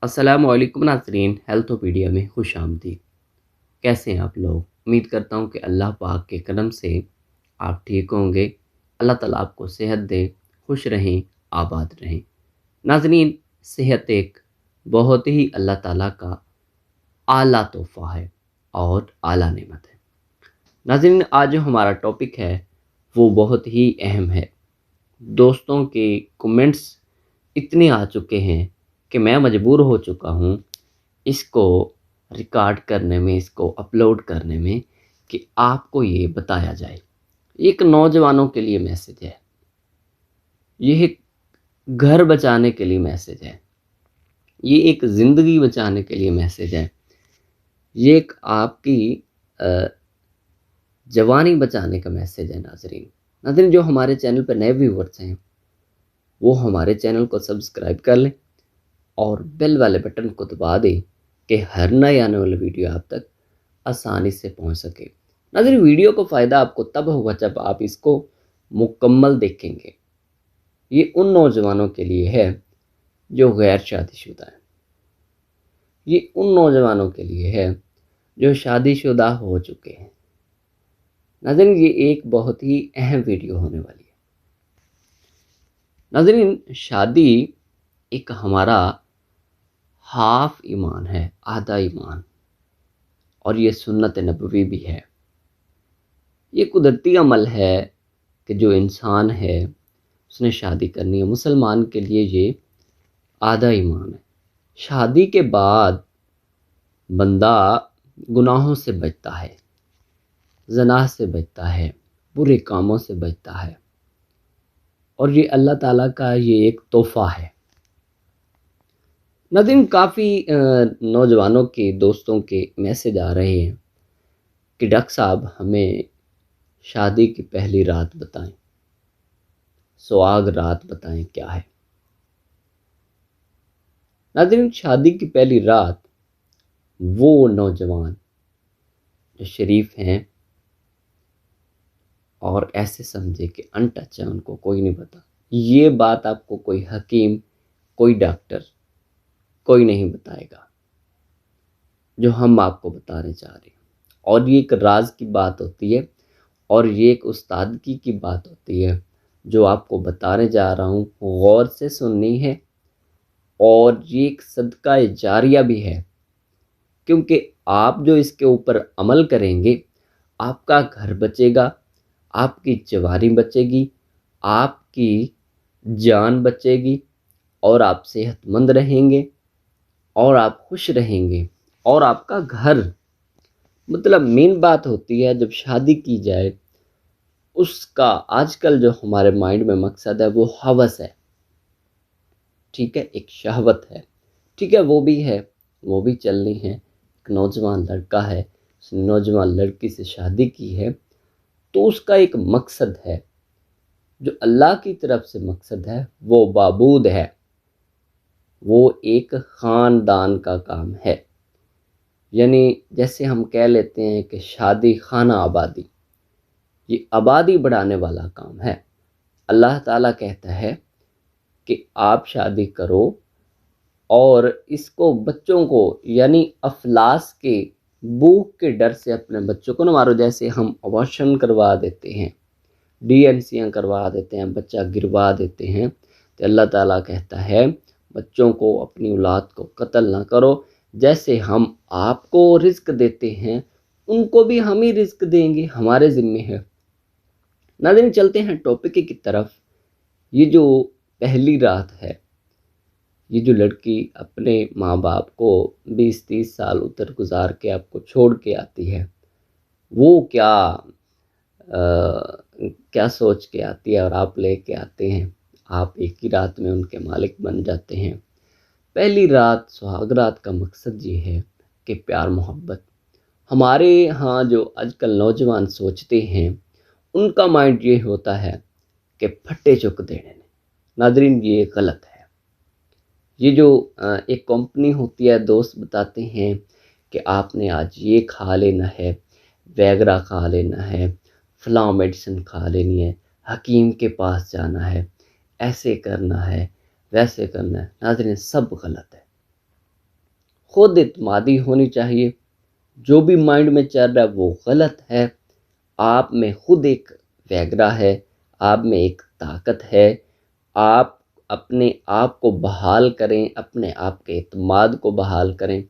السلام علیکم ناظرین، ہیلتھوپیڈیا میں خوش آمدید۔ کیسے ہیں آپ لوگ؟ امید کرتا ہوں کہ اللہ پاک کے کرم سے آپ ٹھیک ہوں گے۔ اللہ تعالیٰ آپ کو صحت دے، خوش رہیں، آباد رہیں۔ ناظرین، صحت ایک بہت ہی اللہ تعالیٰ کا اعلیٰ تحفہ ہے اور اعلیٰ نعمت ہے۔ ناظرین، آج جو ہمارا ٹاپک ہے وہ بہت ہی اہم ہے۔ دوستوں کے کمنٹس اتنے آ چکے ہیں کہ میں مجبور ہو چکا ہوں اس کو ریکارڈ کرنے میں، اس کو اپلوڈ کرنے میں، کہ آپ کو یہ بتایا جائے۔ ایک نوجوانوں کے لیے میسج ہے، یہ ایک گھر بچانے کے لیے میسج ہے، یہ ایک زندگی بچانے کے لیے میسج ہے، یہ ایک آپ کی جوانی بچانے کا میسج ہے۔ ناظرین جو ہمارے چینل پہ نئے ویورز ہیں وہ ہمارے چینل کو سبسکرائب کر لیں اور بیل والے بٹن کو دبا دیں کہ ہر نئے آنے والا ویڈیو آپ تک آسانی سے پہنچ سکے۔ ناظرین، ویڈیو کو فائدہ آپ کو تب ہوگا جب آپ اس کو مکمل دیکھیں گے۔ یہ ان نوجوانوں کے لیے ہے جو غیر شادی شدہ ہیں، یہ ان نوجوانوں کے لیے ہے جو شادی شدہ ہو چکے ہیں۔ ناظرین، یہ ایک بہت ہی اہم ویڈیو ہونے والی ہے۔ ناظرین، شادی ایک ہمارا ہاف ایمان ہے، آدھا ایمان، اور یہ سنت نبوی بھی ہے۔ یہ قدرتی عمل ہے کہ جو انسان ہے اس نے شادی کرنی ہے۔ مسلمان کے لیے یہ آدھا ایمان ہے۔ شادی کے بعد بندہ گناہوں سے بچتا ہے، زنا سے بچتا ہے، برے کاموں سے بچتا ہے، اور یہ اللہ تعالیٰ کا یہ ایک تحفہ ہے۔ ناظرین، کافی نوجوانوں کے دوستوں کے میسج آ رہے ہیں کہ ڈاکٹر صاحب ہمیں شادی کی پہلی رات بتائیں، سہاگ رات بتائیں کیا ہے۔ ناظرین، شادی کی پہلی رات وہ نوجوان جو شریف ہیں اور ایسے سمجھے کہ ان ٹچ ہے، ان کو کوئی نہیں پتا، یہ بات آپ کو کوئی حکیم، کوئی ڈاکٹر، کوئی نہیں بتائے گا جو ہم آپ کو بتانے چاہ رہے ہیں۔ اور یہ ایک راز کی بات ہوتی ہے، اور یہ ایک استادگی کی بات ہوتی ہے جو آپ کو بتانے جا رہا ہوں، غور سے سننی ہے، اور یہ ایک صدقہ جاریہ بھی ہے، کیونکہ آپ جو اس کے اوپر عمل کریں گے آپ کا گھر بچے گا، آپ کی جوانی بچے گی، آپ کی جان بچے گی، اور آپ صحت مند رہیں گے، اور آپ خوش رہیں گے، اور آپ کا گھر، مطلب مین بات ہوتی ہے جب شادی کی جائے اس کا آج کل جو ہمارے مائنڈ میں مقصد ہے وہ ہوس ہے، ٹھیک ہے، ایک شہوت ہے، ٹھیک ہے، وہ بھی ہے، وہ بھی چلنی ہے۔ ایک نوجوان لڑکا ہے، اس نے نوجوان لڑکی سے شادی کی ہے تو اس کا ایک مقصد ہے، جو اللہ کی طرف سے مقصد ہے وہ بابود ہے، وہ ایک خاندان کا کام ہے۔ یعنی جیسے ہم کہہ لیتے ہیں کہ شادی خانہ آبادی، یہ آبادی بڑھانے والا کام ہے۔ اللہ تعالیٰ کہتا ہے کہ آپ شادی کرو اور اس کو بچوں کو، یعنی افلاس کے، بھوک کے ڈر سے اپنے بچوں کو نہ مارو۔ جیسے ہم ابارشن کروا دیتے ہیں، ڈی این سیاں کروا دیتے ہیں، بچہ گروا دیتے ہیں، تو اللہ تعالیٰ کہتا ہے بچوں کو، اپنی اولاد کو قتل نہ کرو۔ جیسے ہم آپ کو رزق دیتے ہیں ان کو بھی ہم ہی رزق دیں گے، ہمارے ذمہ ہے۔ ناظرین، چلتے ہیں ٹاپک کی طرف۔ یہ جو پہلی رات ہے، یہ جو لڑکی اپنے ماں باپ کو 20-30 سال اتر گزار کے آپ کو چھوڑ کے آتی ہے، وہ کیا سوچ کے آتی ہے، اور آپ لے کے آتے ہیں، آپ ایک ہی رات میں ان کے مالک بن جاتے ہیں۔ پہلی رات، سہاگ رات کا مقصد یہ ہے کہ پیار محبت۔ ہمارے ہاں جو آج کل نوجوان سوچتے ہیں ان کا مائنڈ یہ ہوتا ہے کہ پھٹے چک دینے۔ ناظرین، یہ غلط ہے۔ یہ جو ایک کمپنی ہوتی ہے، دوست بتاتے ہیں کہ آپ نے آج یہ کھا لینا ہے، ویگرا کھا لینا ہے، فلاں میڈیسن کھا لینی ہے، حکیم کے پاس جانا ہے، ایسے کرنا ہے، ویسے کرنا ہے۔ ناظرین، سب غلط ہے، خود اعتمادی ہونی چاہیے. جو بھی مائنڈ میں چل رہا ہے وہ غلط ہے. آپ میں خود ایک ویگرا ہے، آپ میں ایک طاقت ہے. آپ اپنے آپ کو بحال کریں، اپنے آپ کے اعتماد کو بحال کریں.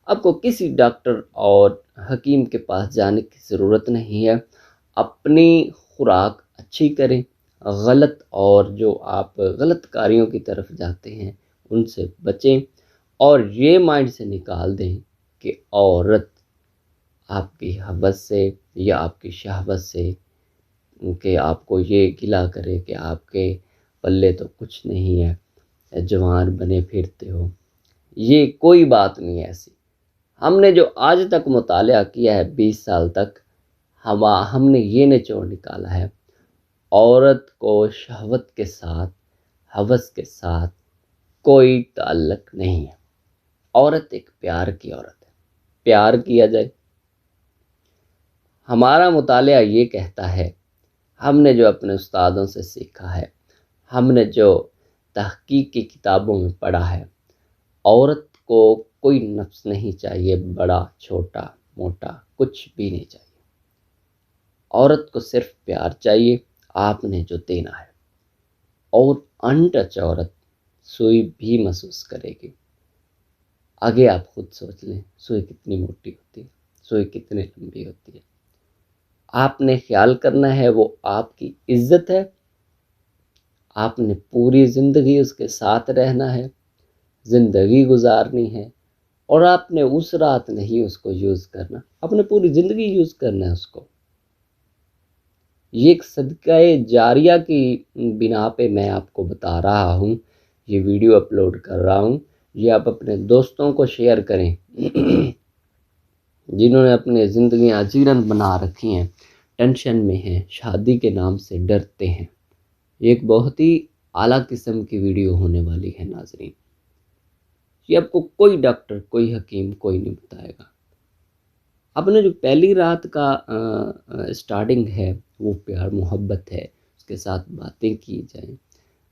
آپ کو کسی ڈاکٹر اور حکیم کے پاس جانے کی ضرورت نہیں ہے. اپنی خوراک اچھی کریں، غلط اور جو آپ غلط کاریوں کی طرف جاتے ہیں ان سے بچیں، اور یہ مائنڈ سے نکال دیں کہ عورت آپ کی حوث سے یا آپ کی شہوت سے کہ آپ کو یہ گلا کرے کہ آپ کے پلے تو کچھ نہیں ہے، جوان بنے پھرتے ہو. یہ کوئی بات نہیں ایسی. ہم نے جو آج تک مطالعہ کیا ہے 20 سال تک، ہم نے یہ نچوڑ نکالا ہے، عورت کو شہوت کے ساتھ، حوث کے ساتھ کوئی تعلق نہیں ہے. عورت ایک پیار کی عورت ہے، پیار کیا جائے. ہمارا مطالعہ یہ کہتا ہے، ہم نے جو اپنے استادوں سے سیکھا ہے، ہم نے جو تحقیق کی کتابوں میں پڑھا ہے، عورت کو کوئی نفس نہیں چاہیے، بڑا چھوٹا موٹا کچھ بھی نہیں چاہیے. عورت کو صرف پیار چاہیے، آپ نے جو دینا ہے. اور انٹچ عورت سوئی بھی محسوس کرے گی. آگے آپ خود سوچ لیں، سوئی کتنی موٹی ہوتی ہے، سوئی کتنی لمبی ہوتی ہے. آپ نے خیال کرنا ہے، وہ آپ کی عزت ہے. آپ نے پوری زندگی اس کے ساتھ رہنا ہے، زندگی گزارنی ہے، اور آپ نے اس رات نہیں اس کو یوز کرنا، آپ نے پوری زندگی یوز کرنا ہے اس کو. یہ ایک صدقہ جاریہ کی بنا پہ میں آپ کو بتا رہا ہوں، یہ ویڈیو اپلوڈ کر رہا ہوں. یہ آپ اپنے دوستوں کو شیئر کریں جنہوں نے اپنے زندگیاں اجیرن بنا رکھی ہیں، ٹینشن میں ہیں، شادی کے نام سے ڈرتے ہیں. یہ ایک بہت ہی اعلیٰ قسم کی ویڈیو ہونے والی ہے ناظرین. یہ آپ کو کوئی ڈاکٹر، کوئی حکیم، کوئی نہیں بتائے گا. آپ نے جو پہلی رات کا سٹارٹنگ ہے وہ پیار محبت ہے، اس کے ساتھ باتیں کی جائیں،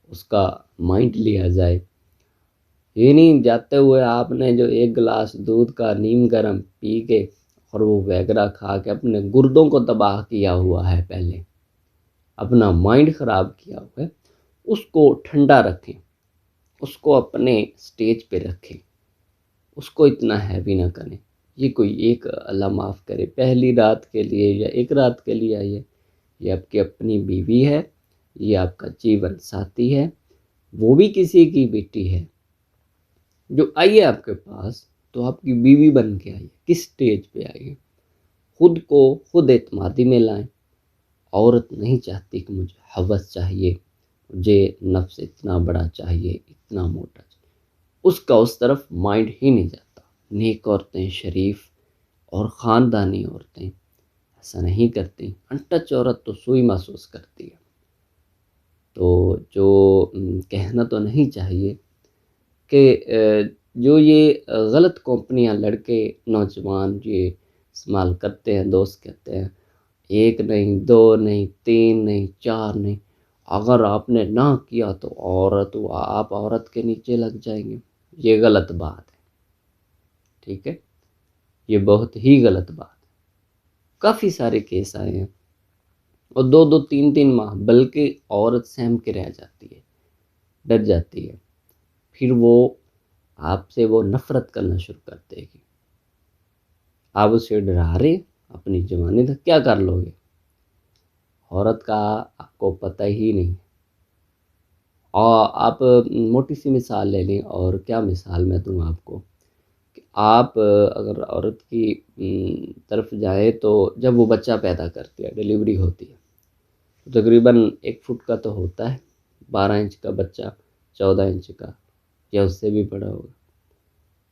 اس کا مائنڈ لیا جائے. یہ نہیں جاتے ہوئے آپ نے جو ایک گلاس دودھ کا نیم گرم پی کے اور وہ ویگرا کھا کے اپنے گردوں کو تباہ کیا ہوا ہے، پہلے اپنا مائنڈ خراب کیا ہوا ہے. اس کو ٹھنڈا رکھیں، اس کو اپنے سٹیج پہ رکھیں، اس کو اتنا ہیوی نہ کریں. یہ کوئی ایک اللہ معاف کرے پہلی رات کے لیے یا ایک رات کے لیے آئی ہے. یہ آپ کی اپنی بیوی ہے، یہ آپ کا جیون ساتھی ہے، وہ بھی کسی کی بیٹی ہے. جو آئیے آپ کے پاس تو آپ کی بیوی بن کے آئیے. کس سٹیج پہ آئیے؟ خود کو خود اعتمادی میں لائیں. عورت نہیں چاہتی کہ مجھے حوث چاہیے، مجھے نفس اتنا بڑا چاہیے، اتنا موٹا چاہیے. اس کا اس طرف مائنڈ ہی نہیں جاتا. نیک عورتیں، شریف اور خاندانی عورتیں ایسا نہیں کرتی. انٹچ عورت تو سوئی محسوس کرتی ہے. تو جو کہنا تو نہیں چاہیے کہ جو یہ غلط کمپنیاں لڑکے نوجوان یہ استعمال کرتے ہیں، دوست کہتے ہیں ایک نہیں، دو نہیں، تین نہیں، چار نہیں، اگر آپ نے نہ کیا تو آپ عورت کے نیچے لگ جائیں گے. یہ غلط بات ہے، ٹھیک ہے؟ یہ بہت ہی غلط بات ہے. کافی سارے کیس آئے ہیں، اور 2-3 ماہ بلکہ عورت سہم کے رہ جاتی ہے، ڈر جاتی ہے. پھر وہ آپ سے وہ نفرت کرنا شروع کر دے گی. آپ اسے ڈرا رہے اپنی جوانی تک، کیا کر لو گے؟ عورت کا آپ کو پتہ ہی نہیں. اور آپ موٹی سی مثال لے لیں، اور کیا مثال میں دوں آپ کو، کہ آپ اگر عورت کی طرف جائیں تو جب وہ بچہ پیدا کرتی ہے، ڈیلیوری ہوتی ہے، تو تقریباً 1 فٹ کا تو ہوتا ہے، 12 انچ کا بچہ، 14 انچ کا یا اس سے بھی بڑا ہوگا.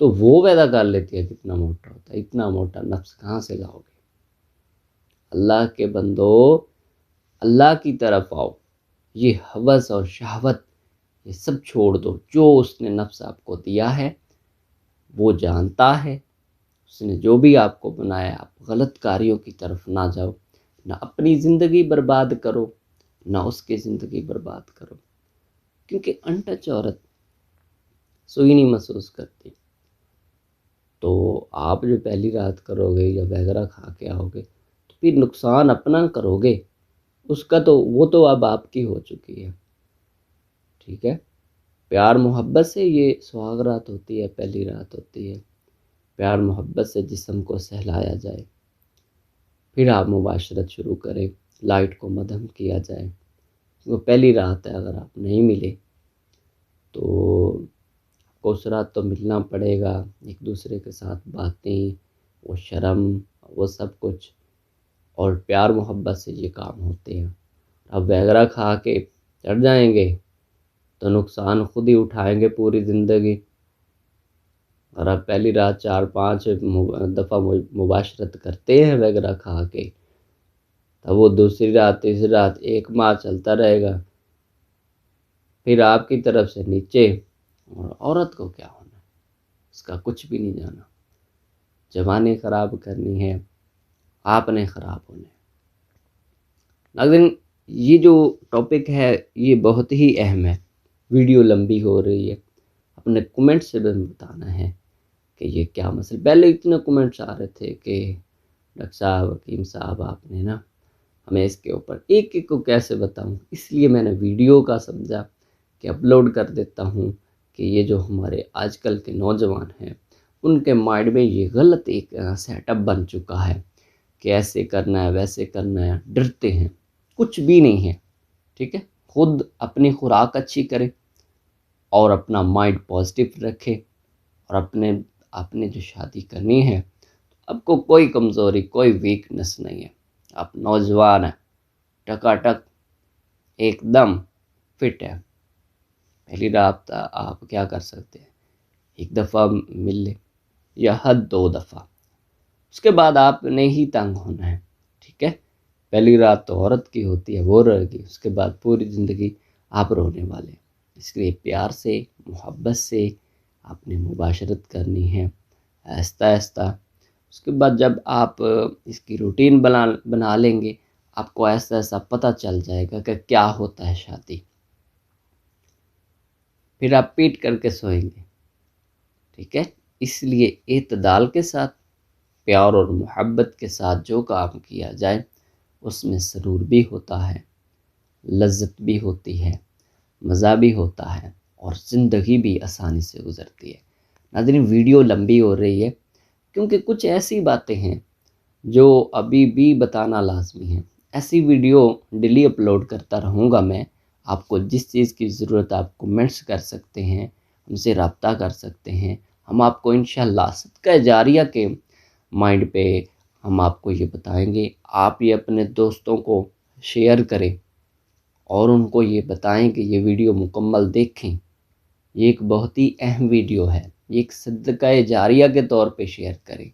تو وہ پیدا کر لیتی ہے، کتنا موٹا ہوتا ہے. اتنا موٹا نفس کہاں سے لاؤ گے؟ اللہ کے بندو، اللہ کی طرف آؤ. یہ حوث اور شہوت یہ سب چھوڑ دو. جو اس نے نفس آپ کو دیا ہے وہ جانتا ہے، اس نے جو بھی آپ کو بنایا. آپ غلط کاریوں کی طرف نہ جاؤ، نہ اپنی زندگی برباد کرو، نہ اس کی زندگی برباد کرو. کیونکہ انٹچ عورت سوئی نہیں محسوس کرتی. تو آپ جو پہلی رات کرو گے یا وغیرہ کھا کے آؤ گے تو پھر نقصان اپنا کرو گے، اس کا تو وہ تو اب آپ کی ہو چکی ہے، ٹھیک ہے۔ پیار محبت سے یہ سہاگ رات ہوتی ہے، پہلی رات ہوتی ہے، پیار محبت سے جسم کو سہلایا جائے، پھر آپ مباشرت شروع کریں، لائٹ کو مدھم کیا جائے۔ وہ پہلی رات ہے، اگر آپ نہیں ملے تو اس رات تو ملنا پڑے گا، ایک دوسرے کے ساتھ باتیں، وہ شرم، وہ سب کچھ، اور پیار محبت سے یہ کام ہوتے ہیں۔ اب وغیرہ کھا کے چڑھ جائیں گے تو نقصان خود ہی اٹھائیں گے پوری زندگی۔ اور آپ پہلی رات 4-5 دفعہ مباشرت کرتے ہیں وغیرہ کھا کے، تب وہ دوسری رات تیسری رات 1 ماہ چلتا رہے گا، پھر آپ کی طرف سے نیچے، اور عورت کو کیا ہونا ہے، اس کا کچھ بھی نہیں جانا۔ جوانی خراب کرنی ہے، آپ نے خراب ہونا ہے۔ ناظرین، یہ جو ٹاپک ہے یہ بہت ہی اہم ہے، ویڈیو لمبی ہو رہی ہے، اپنے کمنٹ سے بھی بتانا ہے کہ یہ کیا مسئلہ۔ پہلے اتنے کمنٹس آ رہے تھے کہ ڈاکٹر صاحب، حکیم صاحب، آپ نے نا ہمیں اس کے اوپر ایک ایک کو کیسے بتاؤں، اس لیے میں نے ویڈیو کا سمجھا کہ اپلوڈ کر دیتا ہوں کہ یہ جو ہمارے آج کل کے نوجوان ہیں ان کے مائنڈ میں یہ غلط ایک سیٹ اپ بن چکا ہے کہ ایسے کرنا ہے ویسے کرنا ہے، ڈرتے ہیں، کچھ بھی نہیں ہے، ٹھیک ہے۔ خود اپنی خوراک اچھی کرے اور اپنا مائنڈ پازیٹیو رکھے، اور آپ نے جو شادی کرنی ہے آپ کو کوئی کمزوری، کوئی ویکنس نہیں ہے، آپ نوجوان ہیں، ٹکا ٹک ایک دم فٹ ہے۔ پہلی رات آپ کیا کر سکتے ہیں، 1 دفعہ مل لے یا حد 2 دفعہ، اس کے بعد آپ نے ہی تنگ ہونا ہے، ٹھیک ہے۔ پہلی رات تو عورت کی ہوتی ہے، وہ رہے گی، اس کے بعد پوری زندگی آپ رونے والے ہیں۔ اس لیے پیار سے، محبت سے آپ نے مباشرت کرنی ہے، آہستہ آہستہ۔ اس کے بعد جب آپ اس کی روٹین بنا لیں گے، آپ کو ایسا ایسا پتہ چل جائے گا کہ کیا ہوتا ہے شادی، پھر آپ پیٹ کر کے سوئیں گے، ٹھیک ہے۔ اس لیے اعتدال کے ساتھ، پیار اور محبت کے ساتھ جو کام کیا جائے اس میں سرور بھی ہوتا ہے، لذت بھی ہوتی ہے، مزہ بھی ہوتا ہے، اور زندگی بھی آسانی سے گزرتی ہے۔ ناظرین، ویڈیو لمبی ہو رہی ہے کیونکہ کچھ ایسی باتیں ہیں جو ابھی بھی بتانا لازمی ہے۔ ایسی ویڈیو ڈیلی اپلوڈ کرتا رہوں گا میں، آپ کو جس چیز کی ضرورت آپ کمنٹس کر سکتے ہیں، ہم سے رابطہ کر سکتے ہیں، ہم آپ کو انشاءاللہ صدقہ جاریہ کے مائنڈ پہ ہم آپ کو یہ بتائیں گے۔ آپ یہ اپنے دوستوں کو شیئر کریں اور ان کو یہ بتائیں کہ یہ ویڈیو مکمل دیکھیں، یہ ایک بہت ہی اہم ویڈیو ہے، یہ ایک صدقہ جاریہ کے طور پہ شیئر کریں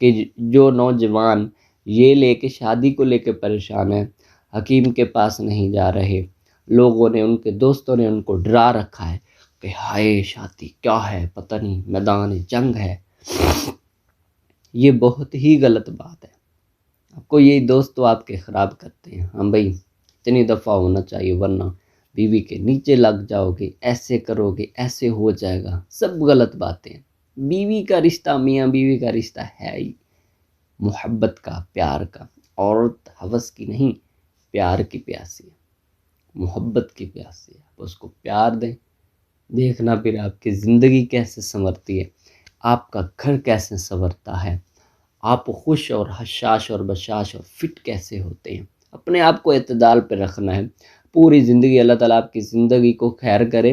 کہ جو نوجوان یہ لے کے شادی کو لے کے پریشان ہیں، حکیم کے پاس نہیں جا رہے، لوگوں نے، ان کے دوستوں نے ان کو ڈرا رکھا ہے کہ ہائے شادی کیا ہے، پتہ نہیں میدان جنگ ہے، یہ بہت ہی غلط بات ہے۔ آپ کو یہی دوست تو آپ کے خراب کرتے ہیں، ہاں بھائی اتنی دفعہ ہونا چاہیے ورنہ بیوی کے نیچے لگ جاؤ گے، ایسے کرو گے، ایسے ہو جائے گا، سب غلط باتیں ہیں۔ بیوی کا رشتہ، میاں بیوی کا رشتہ ہے ہی محبت کا، پیار کا۔ عورت ہوس کی نہیں، پیار کی پیاسی ہے، محبت کی پیاسی ہے، آپ اس کو پیار دیں، دیکھنا پھر آپ کی زندگی کیسے سنورتی ہے، آپ کا گھر کیسے سنورتا ہے، آپ خوش اور حشاش اور بشاش اور فٹ کیسے ہوتے ہیں۔ اپنے آپ کو اعتدال پہ رکھنا ہے، پوری زندگی اللہ تعالیٰ آپ کی زندگی کو خیر کرے،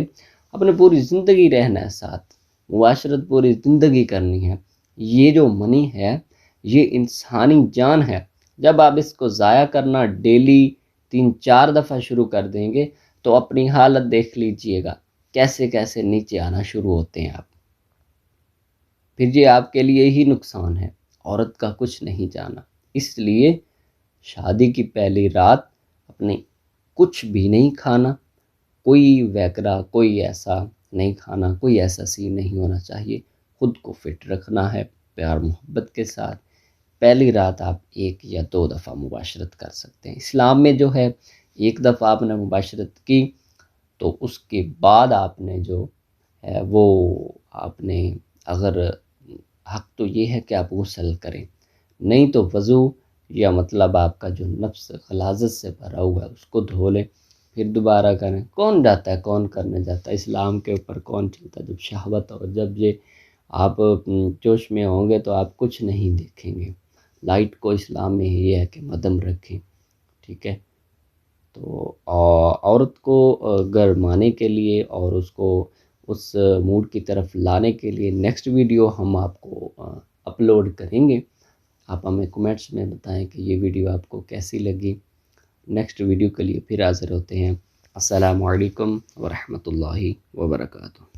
اپنے پوری زندگی رہنا ہے ساتھ، معاشرت پوری زندگی کرنی ہے۔ یہ جو منی ہے یہ انسانی جان ہے، جب آپ اس کو ضائع کرنا ڈیلی 3-4 دفعہ شروع کر دیں گے تو اپنی حالت دیکھ لیجئے گا، کیسے کیسے نیچے آنا شروع ہوتے ہیں آپ، پھر یہ آپ کے لیے ہی نقصان ہے، عورت کا کچھ نہیں جانا۔ اس لیے شادی کی پہلی رات اپنے کچھ بھی نہیں کھانا، کوئی ویکرا، کوئی ایسا نہیں کھانا، کوئی ایسا سین نہیں ہونا چاہیے، خود کو فٹ رکھنا ہے، پیار محبت کے ساتھ۔ پہلی رات آپ 1 یا 2 دفعہ مباشرت کر سکتے ہیں۔ اسلام میں جو ہے 1 دفعہ آپ نے مباشرت کی تو اس کے بعد آپ نے جو ہے وہ آپ نے اگر حق تو یہ ہے کہ آپ غسل کریں، نہیں تو وضو یا مطلب آپ کا جو نفس غلاظت سے بھرا ہوا ہے اس کو دھو لیں، پھر دوبارہ کریں۔ کون جاتا ہے، کون کرنے جاتا ہے، اسلام کے اوپر کون چلتا ہے؟ جب شہوت اور جب یہ آپ جوش میں ہوں گے تو آپ کچھ نہیں دیکھیں گے۔ لائٹ کو اسلام میں یہ ہے کہ مدم رکھیں، ٹھیک ہے؟ تو عورت کو گرمانے کے لیے اور اس کو اس موڈ کی طرف لانے کے لیے نیکسٹ ویڈیو ہم آپ کو اپلوڈ کریں گے۔ آپ ہمیں کمنٹس میں بتائیں کہ یہ ویڈیو آپ کو کیسی لگی۔ نیکسٹ ویڈیو کے لیے پھر حاضر ہوتے ہیں۔ السلام علیکم ورحمۃ اللہ وبرکاتہ۔